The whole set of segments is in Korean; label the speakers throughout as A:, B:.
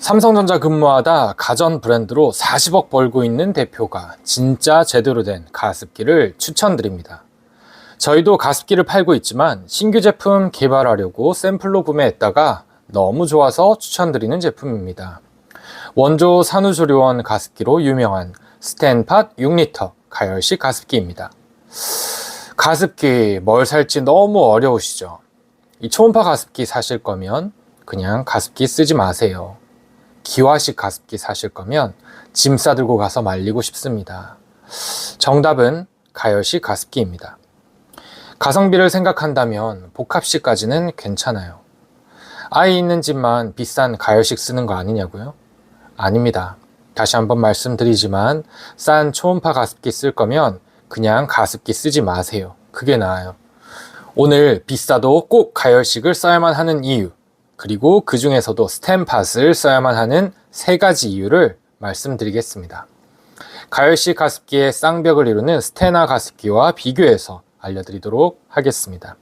A: 삼성전자 근무하다 가전 브랜드로 40억 벌고 있는 대표가 진짜 제대로 된 가습기를 추천드립니다. 저희도 가습기를 팔고 있지만 신규 제품 개발하려고 샘플로 구매했다가 너무 좋아서 추천드리는 제품입니다. 원조 산후조리원 가습기로 유명한 스탠팟 6리터 가열식 가습기입니다. 가습기 뭘 살지 너무 어려우시죠? 이 초음파 가습기 사실 거면 그냥 가습기 쓰지 마세요. 기화식 가습기 사실 거면 짐 싸들고 가서 말리고 싶습니다. 정답은 가열식 가습기입니다. 가성비를 생각한다면 복합식까지는 괜찮아요. 아이 있는 집만 비싼 가열식 쓰는 거 아니냐고요? 아닙니다. 다시 한번 말씀드리지만 싼 초음파 가습기 쓸 거면 그냥 가습기 쓰지 마세요. 그게 나아요. 오늘 비싸도 꼭 가열식을 써야만 하는 이유, 그리고 그 중에서도 스탠팟을 써야만 하는 3가지 이유를 말씀드리겠습니다. 가열식 가습기의 쌍벽을 이루는 스테나 가습기와 비교해서 알려드리도록 하겠습니다.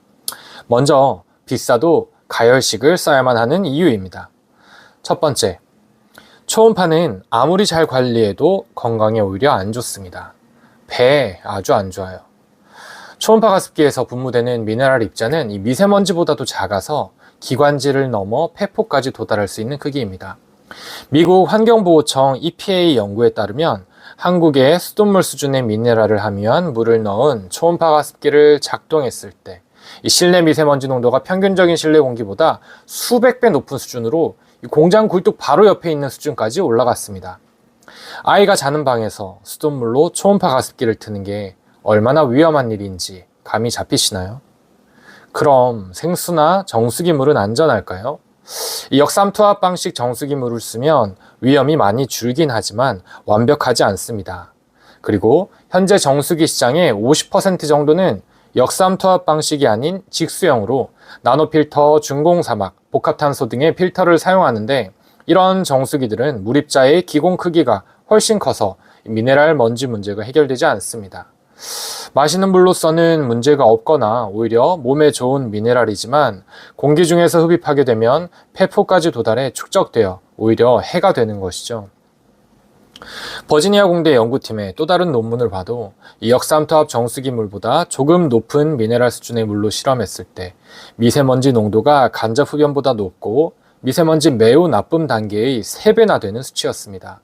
A: 먼저 비싸도 가열식을 써야만 하는 이유입니다. 첫 번째, 초음파는 아무리 잘 관리해도 건강에 오히려 안 좋습니다. 배에 아주 안 좋아요. 초음파 가습기에서 분무되는 미네랄 입자는 이 미세먼지보다도 작아서 기관지를 넘어 폐포까지 도달할 수 있는 크기입니다. 미국 환경보호청 EPA 연구에 따르면 한국의 수돗물 수준의 미네랄을 함유한 물을 넣은 초음파 가습기를 작동했을 때 이 실내 미세먼지 농도가 평균적인 실내 공기보다 수백 배 높은 수준으로 공장 굴뚝 바로 옆에 있는 수준까지 올라갔습니다. 아이가 자는 방에서 수돗물로 초음파 가습기를 트는 게 얼마나 위험한 일인지 감이 잡히시나요? 그럼 생수나 정수기물은 안전할까요? 이 역삼투압 방식 정수기물을 쓰면 위험이 많이 줄긴 하지만 완벽하지 않습니다. 그리고 현재 정수기 시장의 50% 정도는 역삼투압 방식이 아닌 직수형으로 나노필터, 중공사막, 복합탄소 등의 필터를 사용하는데 이런 정수기들은 물입자의 기공 크기가 훨씬 커서 미네랄 먼지 문제가 해결되지 않습니다. 마시는 물로서는 문제가 없거나 오히려 몸에 좋은 미네랄이지만 공기 중에서 흡입하게 되면 폐포까지 도달해 축적되어 오히려 해가 되는 것이죠. 버지니아 공대 연구팀의 또 다른 논문을 봐도 이 역삼투압 정수기 물보다 조금 높은 미네랄 수준의 물로 실험했을 때 미세먼지 농도가 간접 흡연보다 높고 미세먼지 매우 나쁨 단계의 3배나 되는 수치였습니다.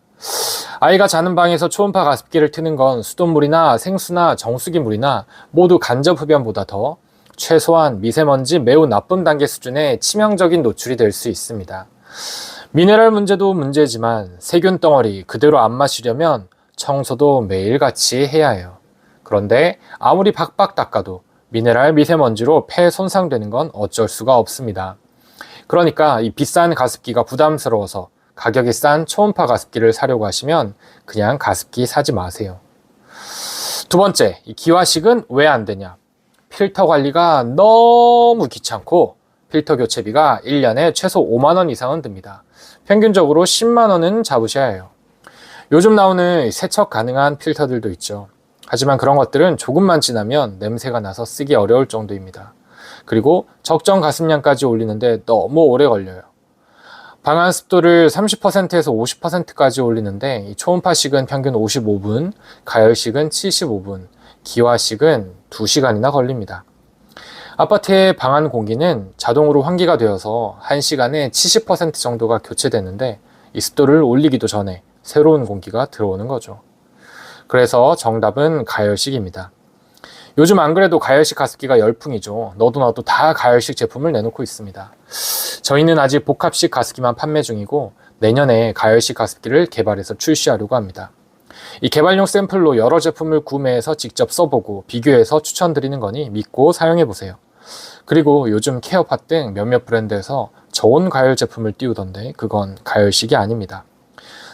A: 아이가 자는 방에서 초음파 가습기를 트는 건 수돗물이나 생수나 정수기물이나 모두 간접 흡연보다 더 최소한 미세먼지 매우 나쁨 단계 수준의 치명적인 노출이 될 수 있습니다. 미네랄 문제도 문제지만 세균 덩어리 그대로 안 마시려면 청소도 매일같이 해야 해요. 그런데 아무리 박박 닦아도 미네랄 미세먼지로 폐 손상되는 건 어쩔 수가 없습니다. 그러니까 이 비싼 가습기가 부담스러워서 가격이 싼 초음파 가습기를 사려고 하시면 그냥 가습기 사지 마세요. 두 번째, 이 기화식은 왜 안 되냐? 필터 관리가 너무 귀찮고 필터 교체비가 1년에 최소 5만 원 이상은 듭니다. 평균적으로 10만 원은 잡으셔야 해요. 요즘 나오는 세척 가능한 필터들도 있죠. 하지만 그런 것들은 조금만 지나면 냄새가 나서 쓰기 어려울 정도입니다. 그리고 적정 가습량까지 올리는데 너무 오래 걸려요. 방안 습도를 30%에서 50%까지 올리는데 이 초음파식은 평균 55분, 가열식은 75분, 기화식은 2시간이나 걸립니다. 아파트의 방안 공기는 자동으로 환기가 되어서 1시간에 70% 정도가 교체되는데 이 습도를 올리기도 전에 새로운 공기가 들어오는 거죠. 그래서 정답은 가열식입니다. 요즘 안 그래도 가열식 가습기가 열풍이죠. 너도 나도 다 가열식 제품을 내놓고 있습니다. 저희는 아직 복합식 가습기만 판매 중이고 내년에 가열식 가습기를 개발해서 출시하려고 합니다. 이 개발용 샘플로 여러 제품을 구매해서 직접 써보고 비교해서 추천드리는 거니 믿고 사용해보세요. 그리고 요즘 케어팟 등 몇몇 브랜드에서 저온 가열 제품을 띄우던데 그건 가열식이 아닙니다.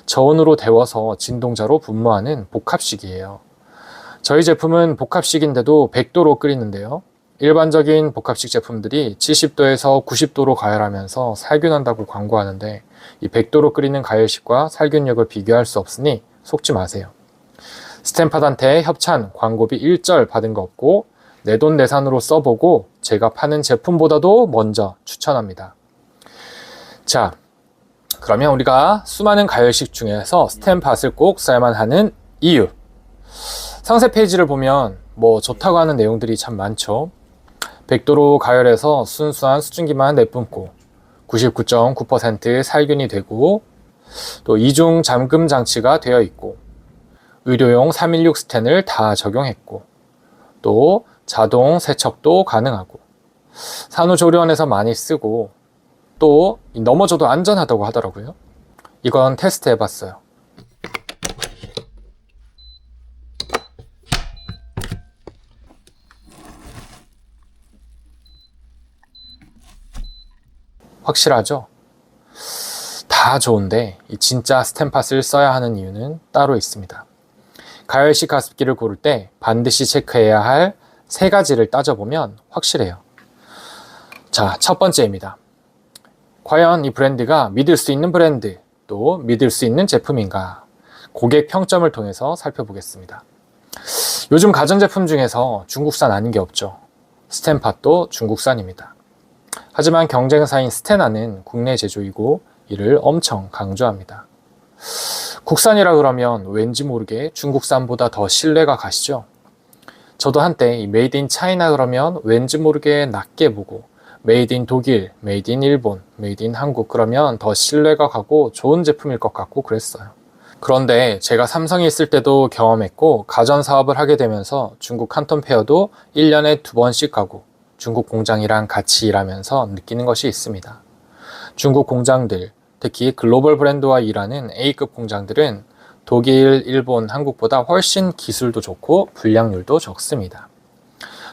A: 저온으로 데워서 진동자로 분무하는 복합식이에요. 저희 제품은 복합식인데도 100도로 끓이는데요. 일반적인 복합식 제품들이 70도에서 90도로 가열하면서 살균한다고 광고하는데 이 100도로 끓이는 가열식과 살균력을 비교할 수 없으니 속지 마세요. 스탠팟한테 협찬, 광고비 일절 받은 거 없고 내돈내산으로 써보고 제가 파는 제품보다도 먼저 추천합니다. 자, 그러면 우리가 수많은 가열식 중에서 스텐팟을 꼭 써야만 하는 이유. 상세 페이지를 보면 뭐 좋다고 하는 내용들이 참 많죠. 100도로 가열해서 순수한 수증기만 내뿜고 99.9% 살균이 되고 또 이중 잠금 장치가 되어 있고 의료용 316 스텐을 다 적용했고 또 자동 세척도 가능하고 산후조리원에서 많이 쓰고 또 넘어져도 안전하다고 하더라고요. 이건 테스트 해봤어요. 확실하죠? 다 좋은데 이 진짜 스텐팟을 써야 하는 이유는 따로 있습니다. 가열식 가습기를 고를 때 반드시 체크해야 할 3가지를 따져보면 확실해요. 자, 첫 번째입니다. 과연 이 브랜드가 믿을 수 있는 브랜드, 또 믿을 수 있는 제품인가? 고객 평점을 통해서 살펴보겠습니다. 요즘 가전제품 중에서 중국산 아닌 게 없죠. 스텐팟도 중국산입니다. 하지만 경쟁사인 스테나는 국내 제조이고 이를 엄청 강조합니다. 국산이라 그러면 왠지 모르게 중국산보다 더 신뢰가 가시죠? 저도 한때 이 메이드 인 차이나 그러면 왠지 모르게 낮게 보고 메이드 인 독일, 메이드 인 일본, 메이드 인 한국 그러면 더 신뢰가 가고 좋은 제품일 것 같고 그랬어요. 그런데 제가 삼성에 있을 때도 경험했고 가전 사업을 하게 되면서 중국 칸톤 페어도 1년에 2번씩 가고 중국 공장이랑 같이 일하면서 느끼는 것이 있습니다. 중국 공장들, 특히 글로벌 브랜드와 일하는 A급 공장들은 독일, 일본, 한국보다 훨씬 기술도 좋고 불량률도 적습니다.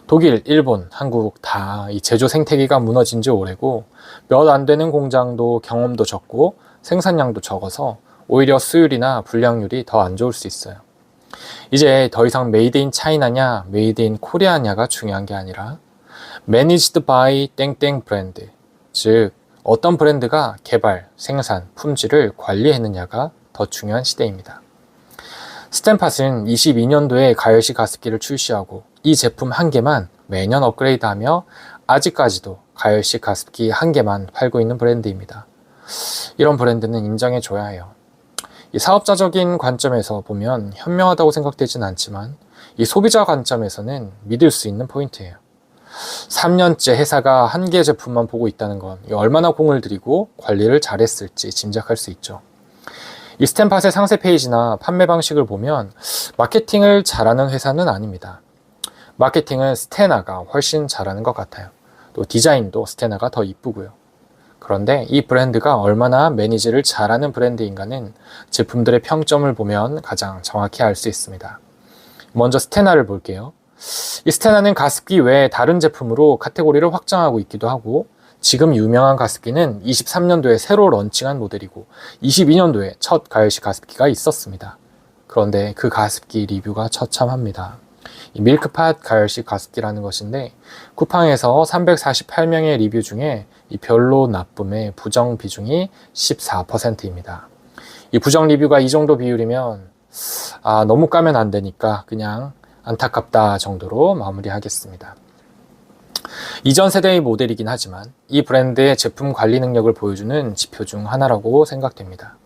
A: 독일, 일본, 한국 다 이 제조 생태계가 무너진 지 오래고 몇 안 되는 공장도 경험도 적고 생산량도 적어서 오히려 수율이나 불량률이 더 안 좋을 수 있어요. 이제 더 이상 메이드 인 차이나냐, 메이드 인 코리아냐가 중요한 게 아니라 Managed by 땡땡 브랜드, 즉 어떤 브랜드가 개발, 생산, 품질을 관리했느냐가 더 중요한 시대입니다. 스텐팟은 22년도에 가열식 가습기를 출시하고 이 제품 한 개만 매년 업그레이드하며 아직까지도 가열식 가습기 한 개만 팔고 있는 브랜드입니다. 이런 브랜드는 인정해줘야 해요. 이 사업자적인 관점에서 보면 현명하다고 생각되진 않지만 이 소비자 관점에서는 믿을 수 있는 포인트예요. 3년째 회사가 한 개 제품만 보고 있다는 건 얼마나 공을 들이고 관리를 잘했을지 짐작할 수 있죠. 이 스텐팟의 상세 페이지나 판매 방식을 보면 마케팅을 잘하는 회사는 아닙니다. 마케팅은 스테나가 훨씬 잘하는 것 같아요. 또 디자인도 스테나가 더 이쁘고요. 그런데 이 브랜드가 얼마나 매니지를 잘하는 브랜드인가는 제품들의 평점을 보면 가장 정확히 알 수 있습니다. 먼저 스테나를 볼게요. 이 스테나는 가습기 외에 다른 제품으로 카테고리를 확장하고 있기도 하고 지금 유명한 가습기는 23년도에 새로 런칭한 모델이고 22년도에 첫 가열식 가습기가 있었습니다. 그런데 그 가습기 리뷰가 처참합니다. 이 밀크팟 가열식 가습기라는 것인데 쿠팡에서 348명의 리뷰 중에 이 별로 나쁨의 부정 비중이 14%입니다. 이 부정 리뷰가 이 정도 비율이면 너무 까면 안 되니까 그냥 안타깝다 정도로 마무리하겠습니다. 이전 세대의 모델이긴 하지만 이 브랜드의 제품 관리 능력을 보여주는 지표 중 하나라고 생각됩니다.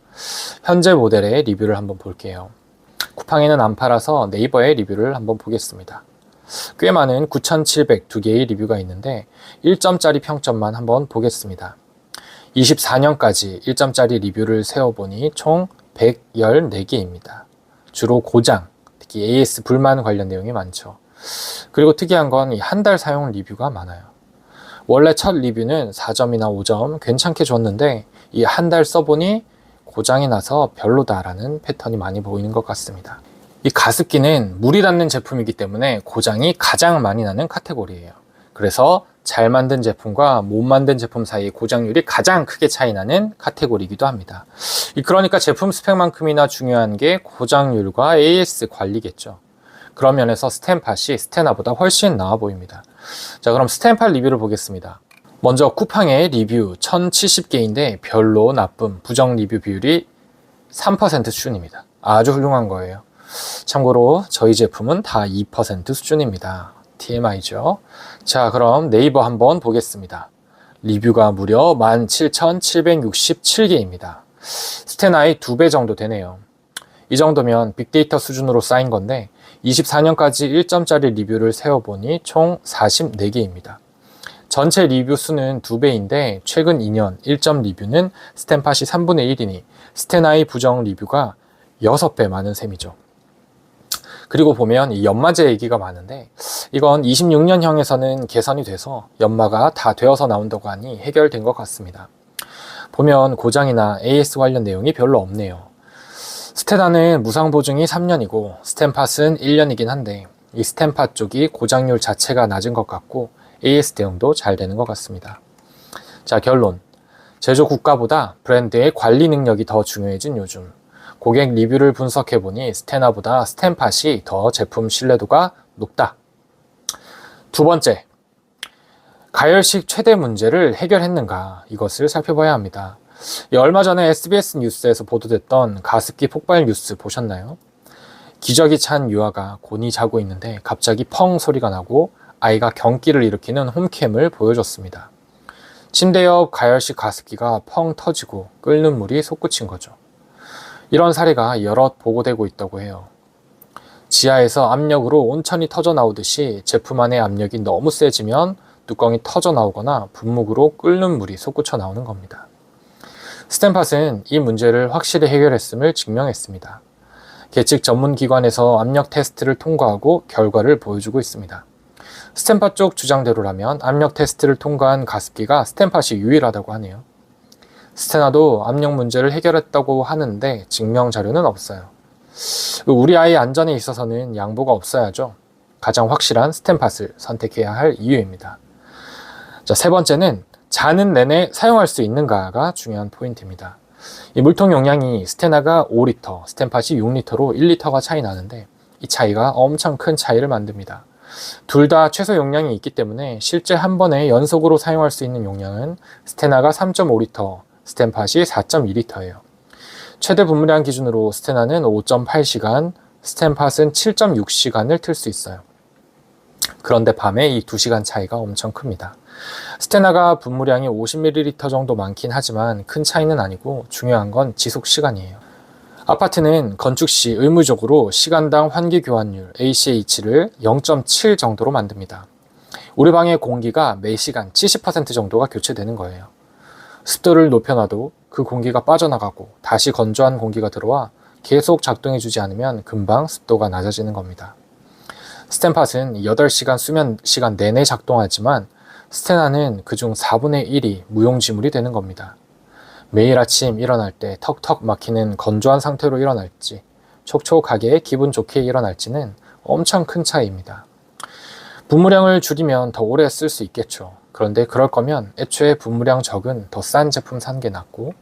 A: 현재 모델의 리뷰를 한번 볼게요. 쿠팡에는 안 팔아서 네이버의 리뷰를 한번 보겠습니다. 꽤 많은 9,702개의 리뷰가 있는데 1점짜리 평점만 한번 보겠습니다. 24년까지 1점짜리 리뷰를 세어보니 총 114개입니다. 주로 고장, 특히 AS 불만 관련 내용이 많죠. 그리고 특이한 건 이 한 달 사용 리뷰가 많아요. 원래 첫 리뷰는 4점이나 5점 괜찮게 줬는데 이 한 달 써보니 고장이 나서 별로다라는 패턴이 많이 보이는 것 같습니다. 이 가습기는 물이 닿는 제품이기 때문에 고장이 가장 많이 나는 카테고리예요. 그래서 잘 만든 제품과 못 만든 제품 사이의 고장률이 가장 크게 차이 나는 카테고리이기도 합니다. 그러니까 제품 스펙만큼이나 중요한 게 고장률과 AS 관리겠죠. 그런 면에서 스텐팟이 스테나보다 훨씬 나아 보입니다. 자, 그럼 스텐팟 리뷰를 보겠습니다. 먼저 쿠팡의 리뷰 1070개인데 별로, 나쁨, 부정 리뷰 비율이 3% 수준입니다. 아주 훌륭한 거예요. 참고로 저희 제품은 다 2% 수준입니다. TMI죠. 자, 그럼 네이버 한번 보겠습니다. 리뷰가 무려 17,767개입니다. 스테나의 2배 정도 되네요. 이 정도면 빅데이터 수준으로 쌓인 건데 24년까지 1점짜리 리뷰를 세어보니 총 44개입니다. 전체 리뷰 수는 2배인데 최근 2년 1점 리뷰는 스탠팟이 3분의 1이니 스테나의 부정 리뷰가 6배 많은 셈이죠. 그리고 보면 이 연마제 얘기가 많은데 이건 26년형에서는 개선이 돼서 연마가 다 되어서 나온다고 하니 해결된 것 같습니다. 보면 고장이나 AS 관련 내용이 별로 없네요. 스테나는 무상 보증이 3년이고 스탠팟은 1년이긴 한데 이 스탠팟 쪽이 고장률 자체가 낮은 것 같고 AS 대응도 잘 되는 것 같습니다. 자, 결론. 제조 국가보다 브랜드의 관리 능력이 더 중요해진 요즘. 고객 리뷰를 분석해보니 스테나보다 스탠팟이 더 제품 신뢰도가 높다. 두 번째, 가열식 최대 문제를 해결했는가, 이것을 살펴봐야 합니다. 얼마 전에 SBS 뉴스에서 보도됐던 가습기 폭발 뉴스 보셨나요? 기저귀 찬 유아가 곤히 자고 있는데 갑자기 펑 소리가 나고 아이가 경기를 일으키는 홈캠을 보여줬습니다. 침대 옆 가열식 가습기가 펑 터지고 끓는 물이 솟구친 거죠. 이런 사례가 여럿 보고되고 있다고 해요. 지하에서 압력으로 온천이 터져 나오듯이 제품 안의 압력이 너무 세지면 뚜껑이 터져 나오거나 분무구로 끓는 물이 솟구쳐 나오는 겁니다. 스탠팟은 이 문제를 확실히 해결했음을 증명했습니다. 계측 전문기관에서 압력 테스트를 통과하고 결과를 보여주고 있습니다. 스탠팟 쪽 주장대로라면 압력 테스트를 통과한 가습기가 스탠팟이 유일하다고 하네요. 스테나도 압력 문제를 해결했다고 하는데 증명 자료는 없어요. 우리 아이의 안전에 있어서는 양보가 없어야죠. 가장 확실한 스탠팟을 선택해야 할 이유입니다. 자, 세 번째는 자는 내내 사용할 수 있는가가 중요한 포인트입니다. 이 물통 용량이 스테나가 5리터, 스탠팟이 6리터로 1리터가 차이 나는데 이 차이가 엄청 큰 차이를 만듭니다. 둘 다 최소 용량이 있기 때문에 실제 한 번에 연속으로 사용할 수 있는 용량은 스테나가 3.5리터, 스탠팟이 4.2리터예요. 최대 분무량 기준으로 스테나는 5.8시간, 스탠팟은 7.6시간을 틀 수 있어요. 그런데 밤에 이 2시간 차이가 엄청 큽니다. 스테나가 분무량이 50ml 정도 많긴 하지만 큰 차이는 아니고 중요한 건 지속 시간이에요. 아파트는 건축 시 의무적으로 시간당 환기 교환율 ACH를 0.7 정도로 만듭니다. 우리 방의 공기가 매시간 70% 정도가 교체되는 거예요. 습도를 높여놔도 그 공기가 빠져나가고 다시 건조한 공기가 들어와 계속 작동해주지 않으면 금방 습도가 낮아지는 겁니다. 스탠팟은 8시간 수면 시간 내내 작동하지만 스테나는 그중 4분의 1이 무용지물이 되는 겁니다. 매일 아침 일어날 때 턱턱 막히는 건조한 상태로 일어날지 촉촉하게 기분 좋게 일어날지는 엄청 큰 차이입니다. 분무량을 줄이면 더 오래 쓸 수 있겠죠. 그런데 그럴 거면 애초에 분무량 적은 더 싼 제품 산 게 낫고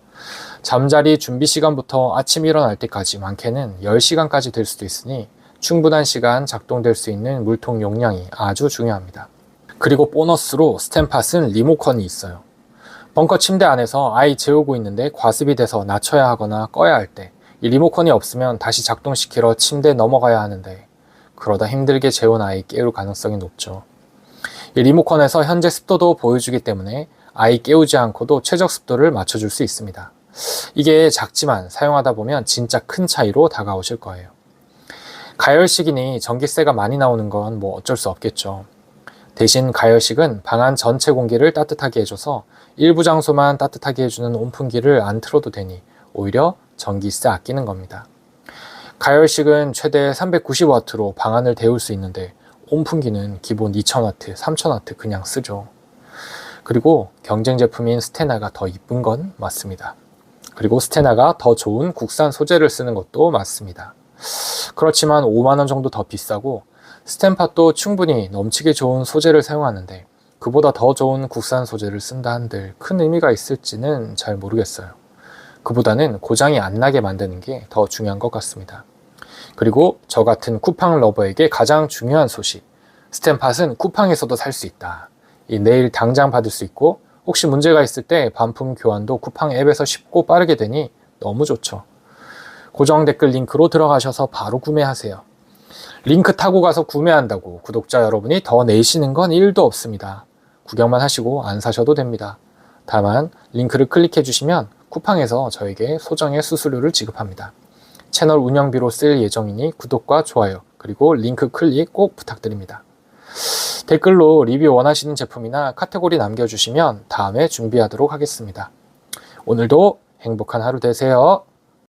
A: 잠자리 준비 시간부터 아침 일어날 때까지 많게는 10시간까지 될 수도 있으니 충분한 시간 작동될 수 있는 물통 용량이 아주 중요합니다. 그리고 보너스로 스탠팟은 리모컨이 있어요. 벙커 침대 안에서 아이 재우고 있는데 과습이 돼서 낮춰야 하거나 꺼야 할 때 이 리모컨이 없으면 다시 작동시키러 침대에 넘어가야 하는데 그러다 힘들게 재운 아이 깨울 가능성이 높죠. 이 리모컨에서 현재 습도도 보여주기 때문에 아이 깨우지 않고도 최적 습도를 맞춰줄 수 있습니다. 이게 작지만 사용하다 보면 진짜 큰 차이로 다가오실 거예요. 가열식이니 전기세가 많이 나오는 건 뭐 어쩔 수 없겠죠. 대신 가열식은 방 안 전체 공기를 따뜻하게 해줘서 일부 장소만 따뜻하게 해주는 온풍기를 안 틀어도 되니 오히려 전기세 아끼는 겁니다. 가열식은 최대 390W로 방 안을 데울 수 있는데 온풍기는 기본 2000W, 3000W 그냥 쓰죠. 그리고 경쟁 제품인 스테나가 더 이쁜 건 맞습니다. 그리고 스테나가 더 좋은 국산 소재를 쓰는 것도 맞습니다. 그렇지만 5만원 정도 더 비싸고 스탠팟도 충분히 넘치게 좋은 소재를 사용하는데 그보다 더 좋은 국산 소재를 쓴다 한들 큰 의미가 있을지는 잘 모르겠어요. 그보다는 고장이 안 나게 만드는 게 더 중요한 것 같습니다. 그리고 저 같은 쿠팡 러버에게 가장 중요한 소식, 스탠팟은 쿠팡에서도 살 수 있다. 내일 당장 받을 수 있고 혹시 문제가 있을 때 반품 교환도 쿠팡 앱에서 쉽고 빠르게 되니 너무 좋죠. 고정 댓글 링크로 들어가셔서 바로 구매하세요. 링크 타고 가서 구매한다고 구독자 여러분이 더 내시는 건 1도 없습니다. 구경만 하시고 안 사셔도 됩니다. 다만 링크를 클릭해 주시면 쿠팡에서 저에게 소정의 수수료를 지급합니다. 채널 운영비로 쓸 예정이니 구독과 좋아요 그리고 링크 클릭 꼭 부탁드립니다. 댓글로 리뷰 원하시는 제품이나 카테고리 남겨주시면 다음에 준비하도록 하겠습니다. 오늘도 행복한 하루 되세요.